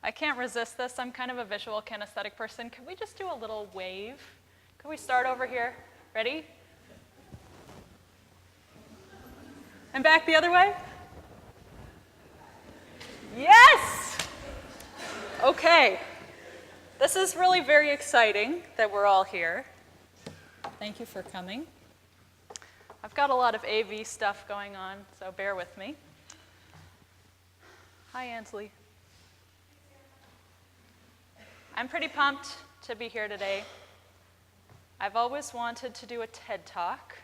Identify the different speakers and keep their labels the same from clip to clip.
Speaker 1: I can't resist this. I'm kind of a visual kinesthetic person. Could we just do a little wave? Could we start over here? Ready? And back the other way? Yes! Okay. This is really very exciting that we're all here. Thank you for coming. I've got a lot of AV stuff going on, so bear with me. Hi, Ansley. I'm pretty pumped to be here today. I've always wanted to do a TED Talk,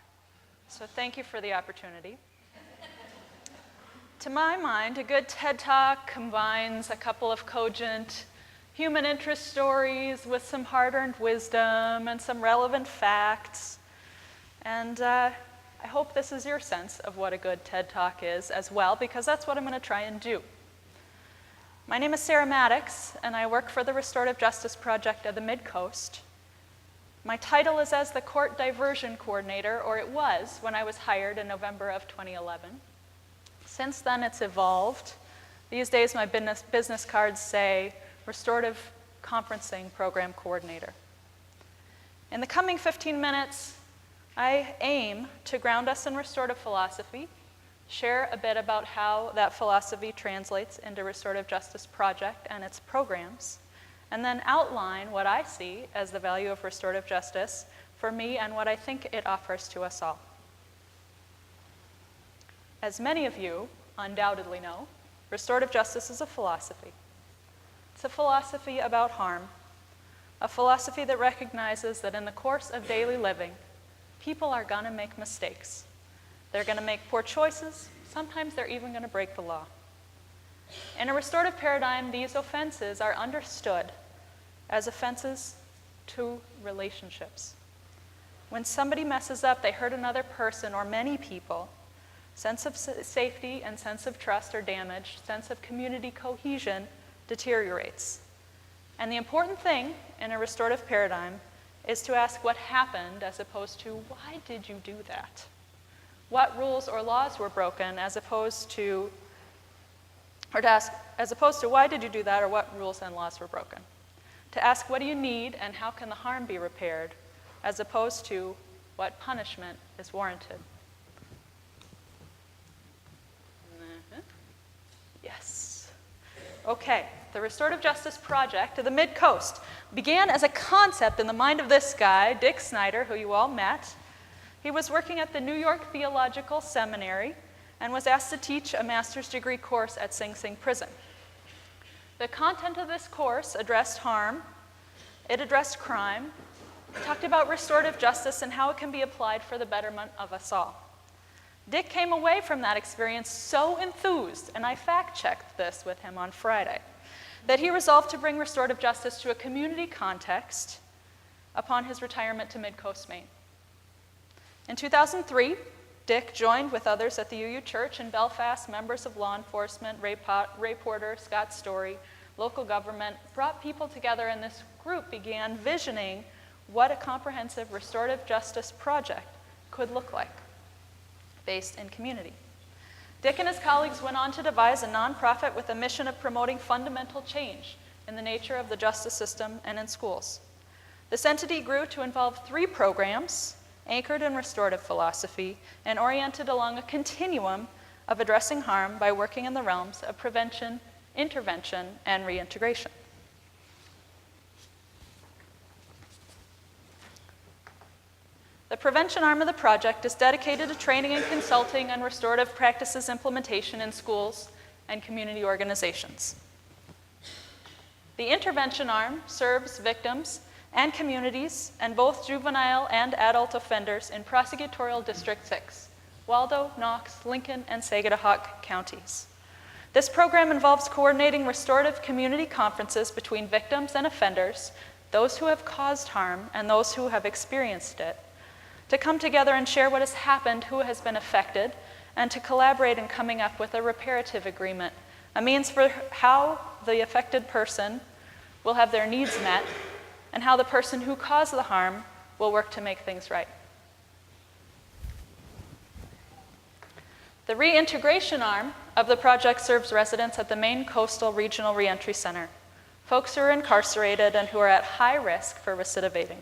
Speaker 1: so thank you for the opportunity. To my mind, a good TED Talk combines a couple of cogent human interest stories with some hard-earned wisdom and some relevant facts. And I hope this is your sense of what a good TED Talk is as well, because that's what I'm going to try and do. My name is Sarah Mattox, and I work for the Restorative Justice Project of the Mid-Coast. My title is as the Court Diversion Coordinator, or it was when I was hired in November of 2011. Since then, it's evolved. These days, my business cards say Restorative Conferencing Program Coordinator. In the coming 15 minutes, I aim to ground us in restorative philosophy, share a bit about how that philosophy translates into Restorative Justice Project and its programs, and then outline what I see as the value of restorative justice for me and what I think it offers to us all. As many of you undoubtedly know, restorative justice is a philosophy. It's a philosophy about harm, a philosophy that recognizes that in the course of daily living, people are going to make mistakes. They're going to make poor choices. Sometimes they're even going to break the law. In a restorative paradigm, these offenses are understood as offenses to relationships. When somebody messes up, they hurt another person or many people, sense of safety and sense of trust are damaged, sense of community cohesion deteriorates. And the important thing in a restorative paradigm is to ask what happened as opposed to why did you do that? What rules or laws were broken as opposed to, or to ask, as opposed to why did you do that or what rules and laws were broken? To ask what do you need and how can the harm be repaired as opposed to what punishment is warranted. Yes. Okay, the Restorative Justice Project of the Mid-Coast began as a concept in the mind of this guy, Dick Snyder, who you all met. He was working at the New York Theological Seminary and was asked to teach a master's degree course at Sing Sing Prison. The content of this course addressed harm, it addressed crime, it talked about restorative justice and how it can be applied for the betterment of us all. Dick came away from that experience so enthused, and I fact-checked this with him on Friday, that he resolved to bring restorative justice to a community context upon his retirement to Mid-Coast, Maine. In 2003, Dick joined with others at the UU Church in Belfast, members of law enforcement, Ray Porter, Scott Story, local government, brought people together, and this group began visioning what a comprehensive restorative justice project could look like, based in community. Dick and his colleagues went on to devise a nonprofit with a mission of promoting fundamental change in the nature of the justice system and in schools. This entity grew to involve 3 programs anchored in restorative philosophy and oriented along a continuum of addressing harm by working in the realms of prevention, intervention, and reintegration. The prevention arm of the project is dedicated to training and consulting on restorative practices implementation in schools and community organizations. The intervention arm serves victims and communities and both juvenile and adult offenders in Prosecutorial District 6, Waldo, Knox, Lincoln, and Sagadahoc counties. This program involves coordinating restorative community conferences between victims and offenders, those who have caused harm and those who have experienced it, to come together and share what has happened, who has been affected, and to collaborate in coming up with a reparative agreement, a means for how the affected person will have their needs met and how the person who caused the harm will work to make things right. The reintegration arm of the project serves residents at the Maine Coastal Regional Reentry Center, folks who are incarcerated and who are at high risk for recidivating.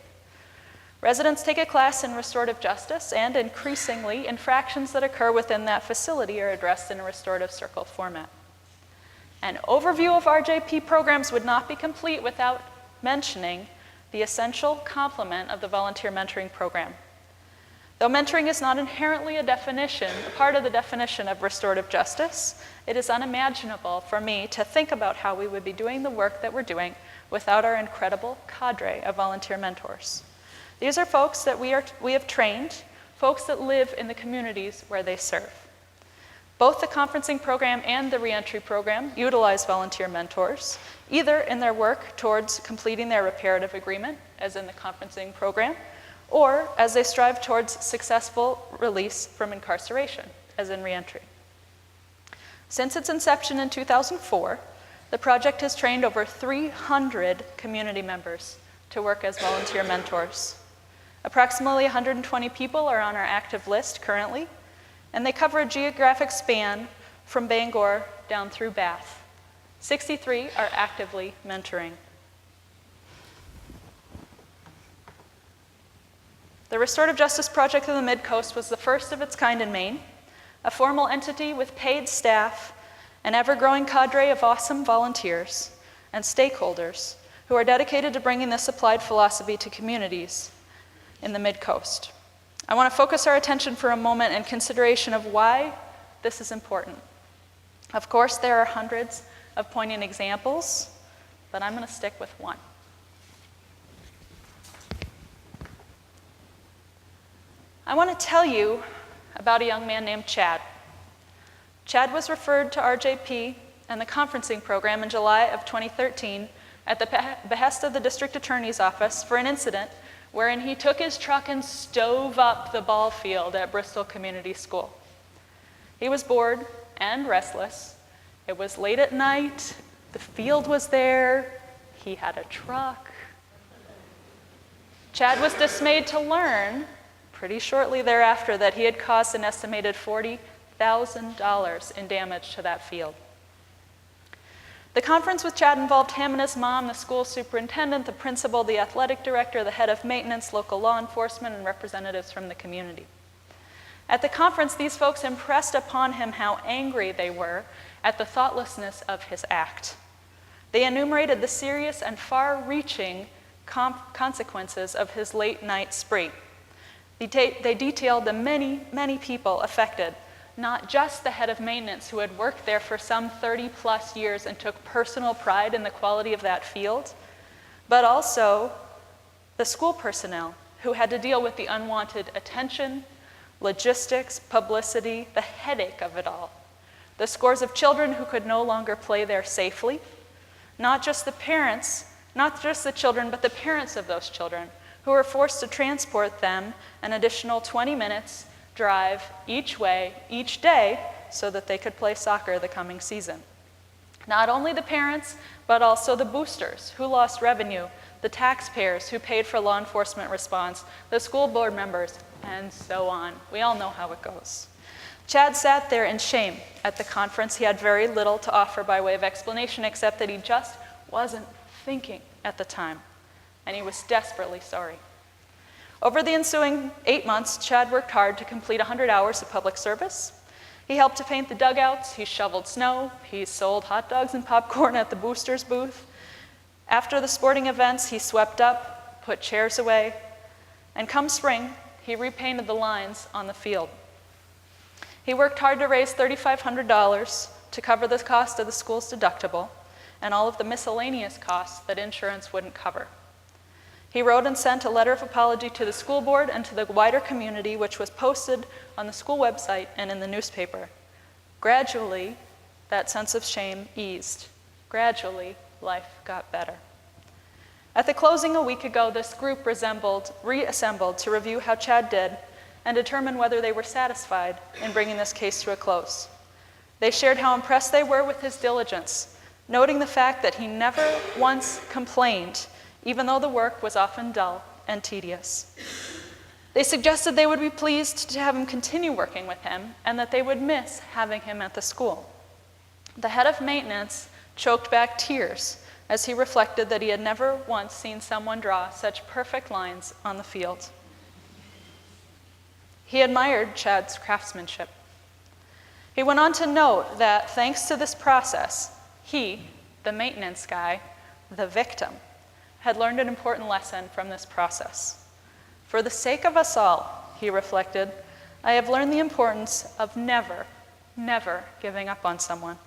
Speaker 1: Residents take a class in restorative justice, and increasingly, infractions that occur within that facility are addressed in a restorative circle format. An overview of RJP programs would not be complete without mentioning the essential complement of the volunteer mentoring program. Though mentoring is not inherently a part of the definition of restorative justice, it is unimaginable for me to think about how we would be doing the work that we're doing without our incredible cadre of volunteer mentors. These are folks that we have trained, folks that live in the communities where they serve. Both the conferencing program and the reentry program utilize volunteer mentors, either in their work towards completing their reparative agreement, as in the conferencing program, or as they strive towards successful release from incarceration, as in reentry. Since its inception in 2004, the project has trained over 300 community members to work as volunteer mentors. Approximately 120 people are on our active list currently, and they cover a geographic span from Bangor down through Bath. 63 are actively mentoring. The Restorative Justice Project of the Mid-Coast was the first of its kind in Maine, a formal entity with paid staff, an ever-growing cadre of awesome volunteers and stakeholders who are dedicated to bringing this applied philosophy to communities in the Mid-Coast. I want to focus our attention for a moment in consideration of why this is important. Of course, there are hundreds of poignant examples, but I'm going to stick with one. I want to tell you about a young man named Chad. Chad was referred to RJP and the conferencing program in July of 2013 at the behest of the district attorney's office for an incident wherein he took his truck and stove up the ball field at Bristol Community School. He was bored and restless. It was late at night. The field was there. He had a truck. Chad was dismayed to learn pretty shortly thereafter that he had caused an estimated $40,000 in damage to that field. The conference with Chad involved him and his mom, the school superintendent, the principal, the athletic director, the head of maintenance, local law enforcement, and representatives from the community. At the conference, these folks impressed upon him how angry they were at the thoughtlessness of his act. They enumerated the serious and far-reaching consequences of his late-night spree. They detailed the many, many people affected, not just the head of maintenance who had worked there for some 30-plus years and took personal pride in the quality of that field, but also the school personnel who had to deal with the unwanted attention, logistics, publicity, the headache of it all. The scores of children who could no longer play there safely, not just the parents, not just the children, but the parents of those children who were forced to transport them an additional 20 minutes drive each way, each day, so that they could play soccer the coming season. Not only the parents, but also the boosters who lost revenue, the taxpayers who paid for law enforcement response, the school board members, and so on. We all know how it goes. Chad sat there in shame at the conference. He had very little to offer by way of explanation, except that he just wasn't thinking at the time, and he was desperately sorry. Over the ensuing 8 months, Chad worked hard to complete 100 hours of public service. He helped to paint the dugouts, he shoveled snow, he sold hot dogs and popcorn at the boosters booth. After the sporting events, he swept up, put chairs away, and come spring, he repainted the lines on the field. He worked hard to raise $3,500 to cover the cost of the school's deductible and all of the miscellaneous costs that insurance wouldn't cover. He wrote and sent a letter of apology to the school board and to the wider community, which was posted on the school website and in the newspaper. Gradually, that sense of shame eased. Gradually, life got better. At the closing a week ago, this group reassembled to review how Chad did and determine whether they were satisfied in bringing this case to a close. They shared how impressed they were with his diligence, noting the fact that he never once complained, even though the work was often dull and tedious. They suggested they would be pleased to have him continue working with him and that they would miss having him at the school. The head of maintenance choked back tears as he reflected that he had never once seen someone draw such perfect lines on the field. He admired Chad's craftsmanship. He went on to note that thanks to this process, he, the maintenance guy, the victim, had learned an important lesson from this process. For the sake of us all, he reflected, I have learned the importance of never giving up on someone.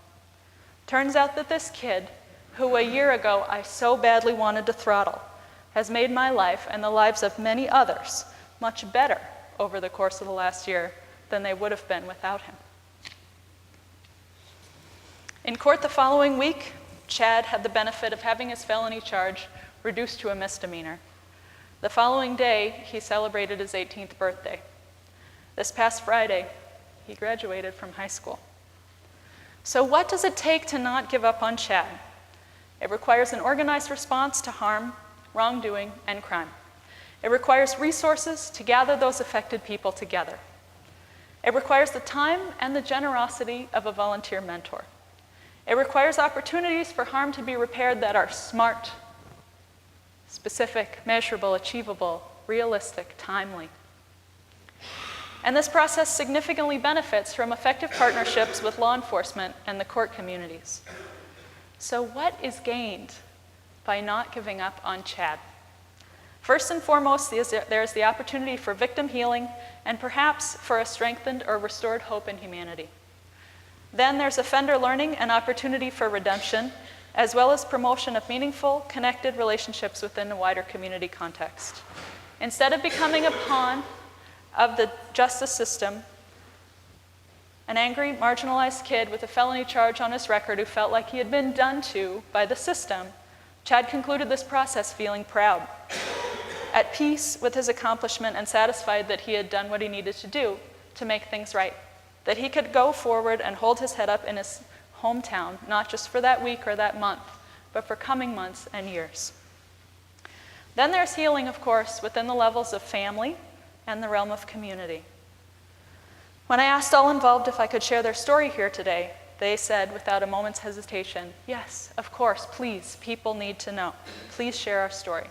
Speaker 1: Turns out that this kid, who a year ago I so badly wanted to throttle, has made my life and the lives of many others much better over the course of the last year than they would have been without him. In court the following week, Chad had the benefit of having his felony charge reduced to a misdemeanor. The following day, he celebrated his 18th birthday. This past Friday, he graduated from high school. So what does it take to not give up on Chad? It requires an organized response to harm, wrongdoing, and crime. It requires resources to gather those affected people together. It requires the time and the generosity of a volunteer mentor. It requires opportunities for harm to be repaired that are smart, specific, measurable, achievable, realistic, timely. And this process significantly benefits from effective partnerships with law enforcement and the court communities. So what is gained by not giving up on Chad? First and foremost, there's the opportunity for victim healing and perhaps for a strengthened or restored hope in humanity. Then there's offender learning and opportunity for redemption, as well as promotion of meaningful, connected relationships within the wider community context. Instead of becoming a pawn of the justice system, an angry, marginalized kid with a felony charge on his record who felt like he had been done to by the system, Chad concluded this process feeling proud, at peace with his accomplishment and satisfied that he had done what he needed to do to make things right, that he could go forward and hold his head up in his hometown, not just for that week or that month, but for coming months and years. Then there's healing, of course, within the levels of family and the realm of community. When I asked all involved if I could share their story here today, they said without a moment's hesitation, yes, of course, please, people need to know. Please share our story.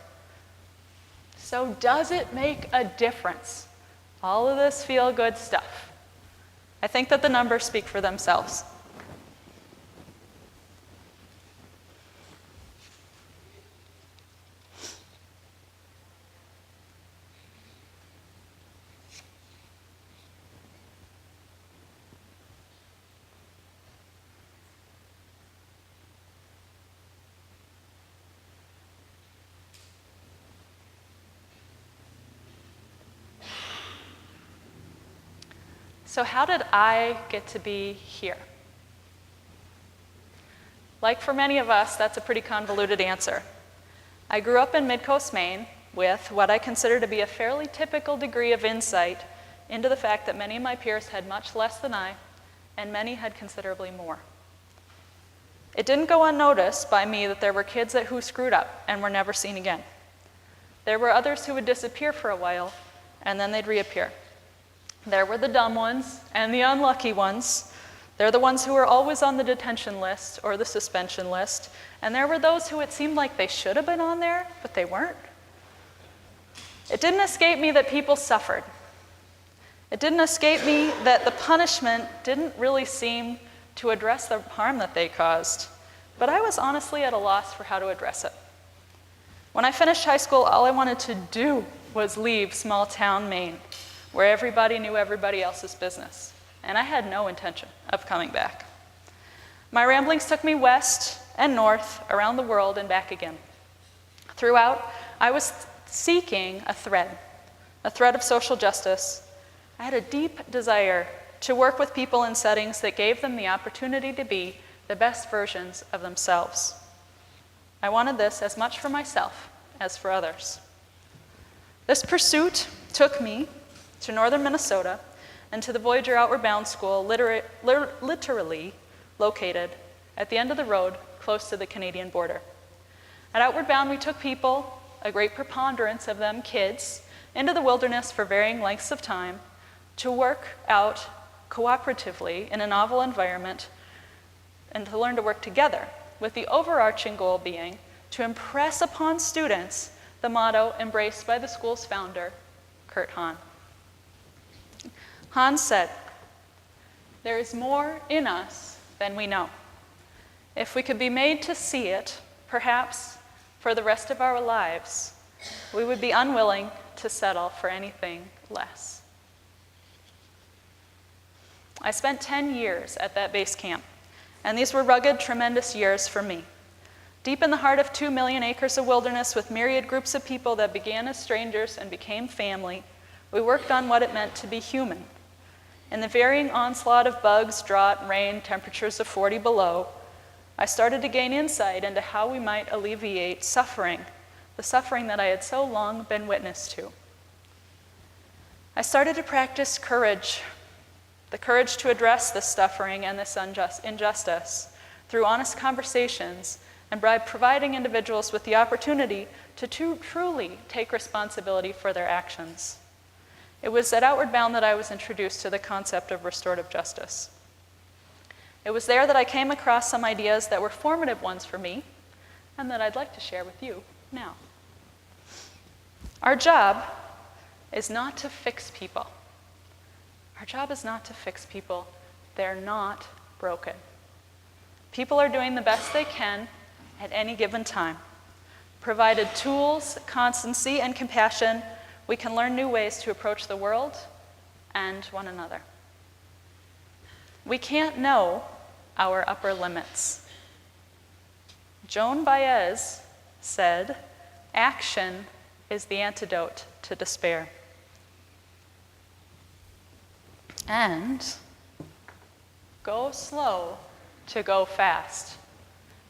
Speaker 1: So does it make a difference? All of this feel-good stuff. I think that the numbers speak for themselves. So how did I get to be here? Like for many of us, that's a pretty convoluted answer. I grew up in Mid-Coast, Maine, with what I consider to be a fairly typical degree of insight into the fact that many of my peers had much less than I, and many had considerably more. It didn't go unnoticed by me that there were kids who screwed up and were never seen again. There were others who would disappear for a while, and then they'd reappear. There were the dumb ones and the unlucky ones. They're the ones who were always on the detention list or the suspension list. And there were those who it seemed like they should have been on there, but they weren't. It didn't escape me that people suffered. It didn't escape me that the punishment didn't really seem to address the harm that they caused. But I was honestly at a loss for how to address it. When I finished high school, all I wanted to do was leave small town Maine, where everybody knew everybody else's business. And I had no intention of coming back. My ramblings took me west and north, around the world and back again. Throughout, I was seeking a thread of social justice. I had a deep desire to work with people in settings that gave them the opportunity to be the best versions of themselves. I wanted this as much for myself as for others. This pursuit took me to northern Minnesota and to the Voyager Outward Bound School, literally located at the end of the road close to the Canadian border. At Outward Bound, we took people, a great preponderance of them kids, into the wilderness for varying lengths of time to work out cooperatively in a novel environment and to learn to work together with the overarching goal being to impress upon students the motto embraced by the school's founder, Kurt Hahn. Hahn said, "There is more in us than we know. If we could be made to see it, perhaps for the rest of our lives, we would be unwilling to settle for anything less." I spent 10 years at that base camp, and these were rugged, tremendous years for me. Deep in the heart of 2 million acres of wilderness with myriad groups of people that began as strangers and became family, we worked on what it meant to be human. In the varying onslaught of bugs, drought, rain, temperatures of 40 below, I started to gain insight into how we might alleviate suffering, the suffering that I had so long been witness to. I started to practice courage, the courage to address this suffering and this injustice through honest conversations and by providing individuals with the opportunity to truly take responsibility for their actions. It was at Outward Bound that I was introduced to the concept of restorative justice. It was there that I came across some ideas that were formative ones for me and that I'd like to share with you now. Our job is not to fix people. Our job is not to fix people. They're not broken. People are doing the best they can at any given time. Provided tools, constancy, and compassion, we can learn new ways to approach the world and one another. We can't know our upper limits. Joan Baez said, "Action is the antidote to despair." And go slow to go fast.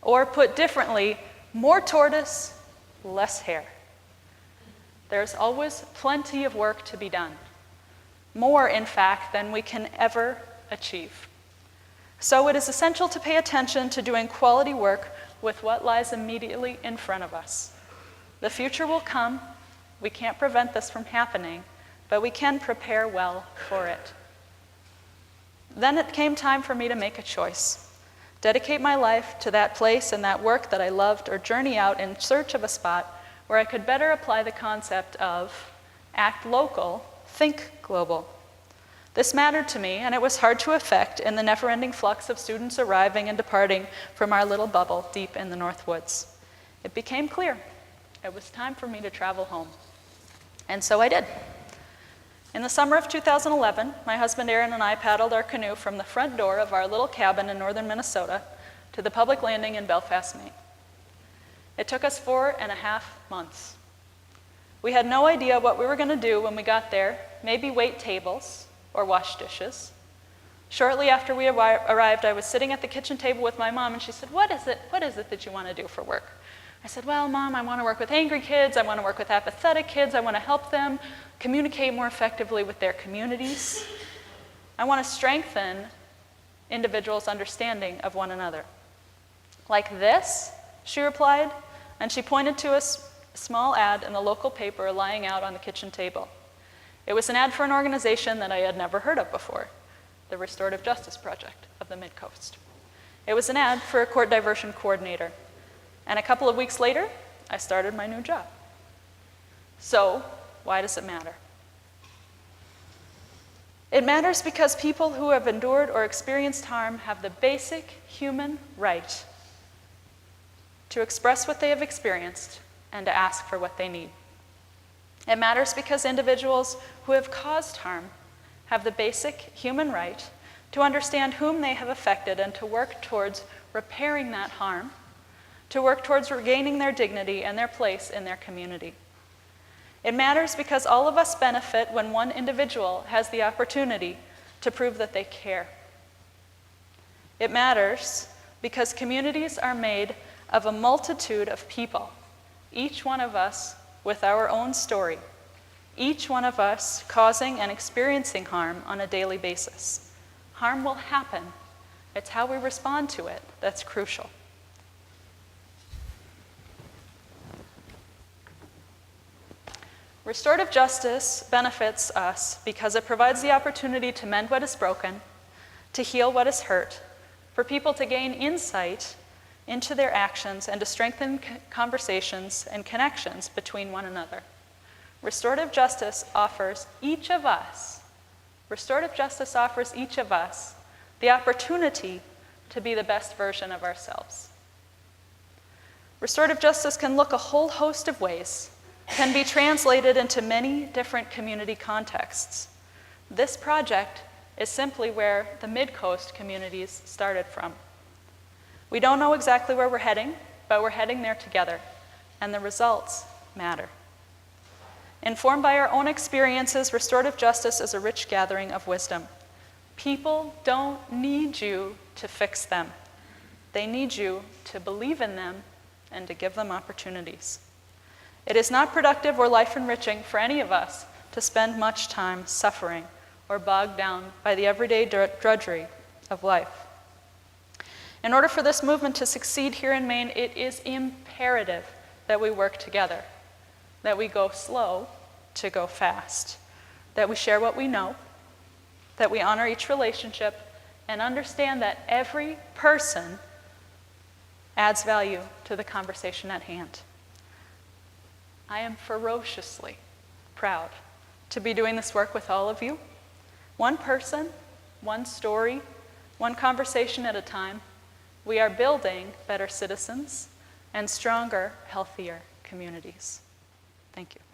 Speaker 1: Or put differently, more tortoise, less hare. There's always plenty of work to be done. More, in fact, than we can ever achieve. So it is essential to pay attention to doing quality work with what lies immediately in front of us. The future will come. We can't prevent this from happening, but we can prepare well for it. Then it came time for me to make a choice. Dedicate my life to that place and that work that I loved, or journey out in search of a spot where I could better apply the concept of act local, think global. This mattered to me, and it was hard to effect in the never-ending flux of students arriving and departing from our little bubble deep in the North Woods. It became clear it was time for me to travel home. And so I did. In the summer of 2011, my husband Aaron and I paddled our canoe from the front door of our little cabin in northern Minnesota to the public landing in Belfast, Maine. It took us 4.5 months. We had no idea what we were going to do when we got there, maybe wait tables or wash dishes. Shortly after we arrived, I was sitting at the kitchen table with my mom, and she said, What is it that you want to do for work? I said, "Well, Mom, I want to work with angry kids, I want to work with apathetic kids, I want to help them communicate more effectively with their communities. I want to strengthen individuals' understanding of one another." "Like this?" she replied, and she pointed to a small ad in the local paper lying out on the kitchen table. It was an ad for an organization that I had never heard of before, the Restorative Justice Project of the Mid-Coast. It was an ad for a court diversion coordinator. And a couple of weeks later, I started my new job. So, why does it matter? It matters because people who have endured or experienced harm have the basic human right to express what they have experienced and to ask for what they need. It matters because individuals who have caused harm have the basic human right to understand whom they have affected and to work towards repairing that harm, to work towards regaining their dignity and their place in their community. It matters because all of us benefit when one individual has the opportunity to prove that they care. It matters because communities are made of a multitude of people, each one of us with our own story, each one of us causing and experiencing harm on a daily basis. Harm will happen. It's how we respond to it that's crucial. Restorative justice benefits us because it provides the opportunity to mend what is broken, to heal what is hurt, for people to gain insight into their actions and to strengthen conversations and connections between one another. Restorative justice offers each of us the opportunity to be the best version of ourselves. Restorative justice can look a whole host of ways, can be translated into many different community contexts. This project is simply where the Mid-Coast communities started from. We don't know exactly where we're heading, but we're heading there together, and the results matter. Informed by our own experiences, restorative justice is a rich gathering of wisdom. People don't need you to fix them. They need you to believe in them and to give them opportunities. It is not productive or life-enriching for any of us to spend much time suffering or bogged down by the everyday drudgery of life. In order for this movement to succeed here in Maine, it is imperative that we work together, that we go slow to go fast, that we share what we know, that we honor each relationship, and understand that every person adds value to the conversation at hand. I am ferociously proud to be doing this work with all of you. One person, one story, one conversation at a time. We are building better citizens and stronger, healthier communities. Thank you.